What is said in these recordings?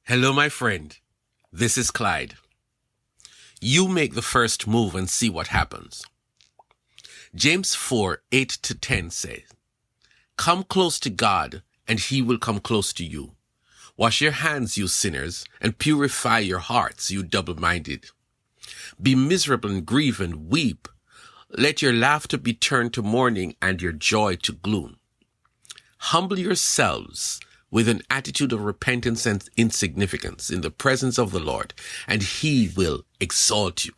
Hello, my friend. This is Clyde. You make the first move and see what happens. James 4:8-10 says, "Come close to God, and he will come close to you. Wash your hands, you sinners, and purify your hearts, you double-minded. Be miserable and grieve and weep. Let your laughter be turned to mourning and your joy to gloom. Humble yourselves with an attitude of repentance and insignificance in the presence of the Lord, and he will exalt you."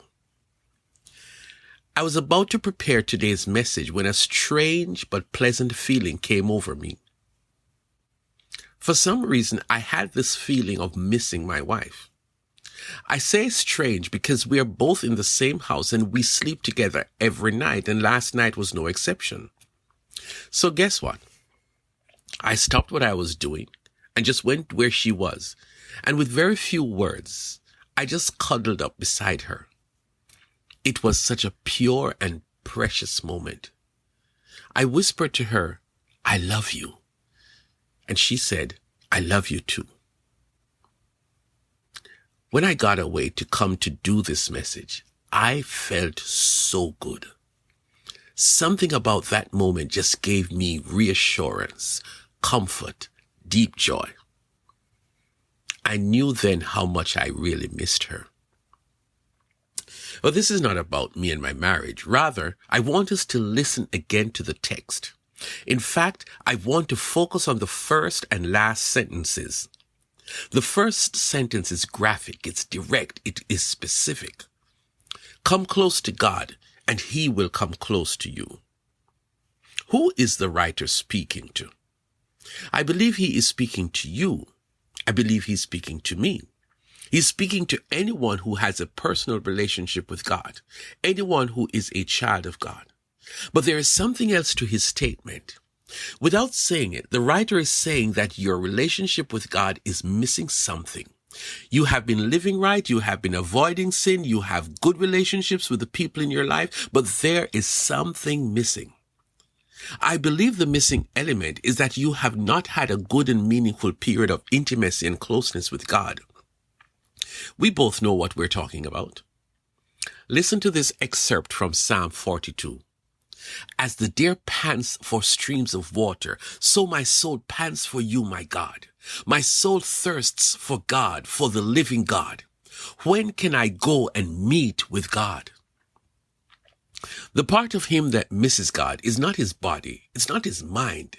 I was about to prepare today's message when a strange but pleasant feeling came over me. For some reason, I had this feeling of missing my wife. I say strange because we are both in the same house and we sleep together every night, and last night was no exception. So guess what? I stopped what I was doing and just went where she was, and with very few words, I just cuddled up beside her. It was such a pure and precious moment. I whispered to her, "I love you." And she said, "I love you too." When I got away to come to do this message, I felt so good. Something about that moment just gave me reassurance, comfort, deep joy. I knew then how much I really missed her. But this is not about me and my marriage. Rather, I want us to listen again to the text. In fact, I want to focus on the first and last sentences. The first sentence is graphic, it's direct, it is specific. Come close to God, and he will come close to you. Who is the writer speaking to? I believe he is speaking to you. I believe he's speaking to me. He's speaking to anyone who has a personal relationship with God, anyone who is a child of God. But there is something else to his statement. Without saying it, the writer is saying that your relationship with God is missing something. You have been living right, you have been avoiding sin, you have good relationships with the people in your life, but there is something missing. I believe the missing element is that you have not had a good and meaningful period of intimacy and closeness with God. We both know what we're talking about. Listen to this excerpt from Psalm 42. "As the deer pants for streams of water, so my soul pants for you, my God. My soul thirsts for God, for the living God. When can I go and meet with God?" The part of him that misses God is not his body, it's not his mind,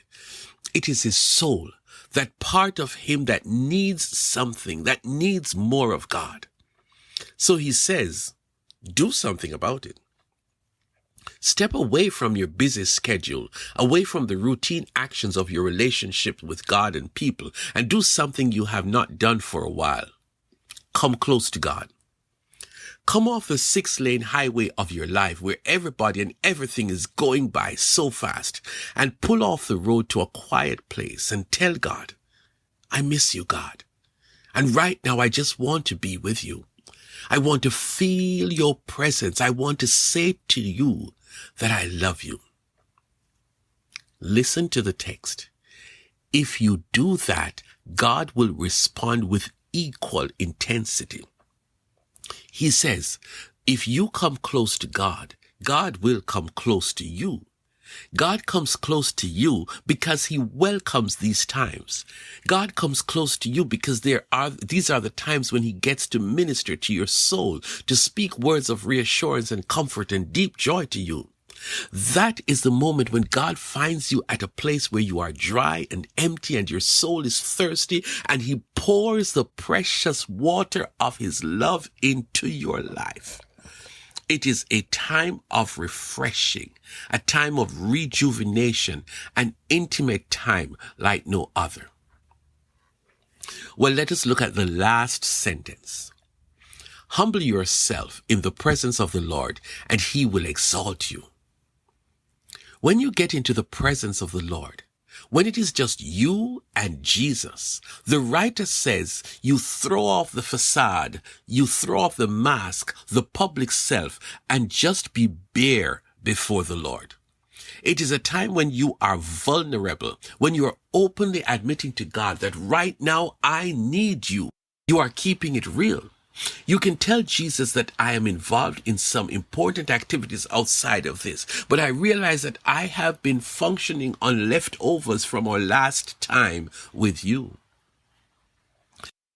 it is his soul. That part of him that needs something, that needs more of God. So he says, do something about it. Step away from your busy schedule, away from the routine actions of your relationship with God and people, and do something you have not done for a while. Come close to God. Come off the 6-lane highway of your life where everybody and everything is going by so fast, and pull off the road to a quiet place and tell God, "I miss you, God. And right now I just want to be with you. I want to feel your presence. I want to say to you that I love you." Listen to the text. If you do that, God will respond with equal intensity. He says, if you come close to God, God will come close to you. God comes close to you because he welcomes these times. God comes close to you because these are the times when he gets to minister to your soul, to speak words of reassurance and comfort and deep joy to you. That is the moment when God finds you at a place where you are dry and empty and your soul is thirsty, and he pours the precious water of his love into your life. It is a time of refreshing, a time of rejuvenation, an intimate time like no other. Well, let us look at the last sentence. Humble yourself in the presence of the Lord, and he will exalt you. When you get into the presence of the Lord, when it is just you and Jesus, the writer says you throw off the facade, you throw off the mask, the public self, and just be bare before the Lord. It is a time when you are vulnerable, when you are openly admitting to God that right now I need you. You are keeping it real. You can tell Jesus that I am involved in some important activities outside of this, but I realize that I have been functioning on leftovers from our last time with you.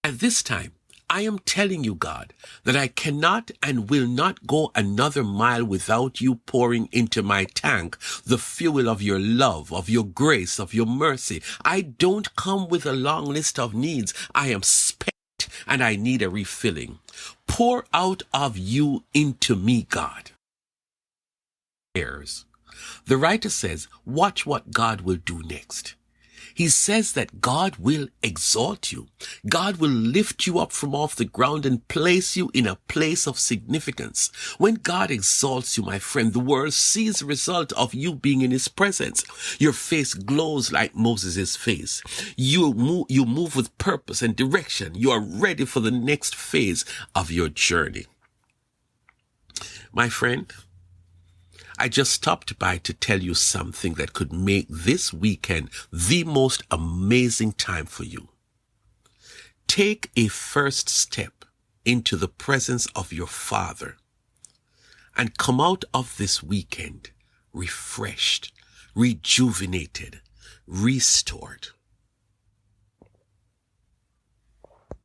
At this time, I am telling you, God, that I cannot and will not go another mile without you pouring into my tank the fuel of your love, of your grace, of your mercy. I don't come with a long list of needs. I am spent and I need a refilling. Pour out of you into me, God. The writer says, watch what God will do next. He says that God will exalt you. God will lift you up from off the ground and place you in a place of significance. When God exalts you, my friend, the world sees the result of you being in his presence. Your face glows like Moses' face. You move with purpose and direction. You are ready for the next phase of your journey. My friend, I just stopped by to tell you something that could make this weekend the most amazing time for you. Take a first step into the presence of your Father and come out of this weekend refreshed, rejuvenated, restored.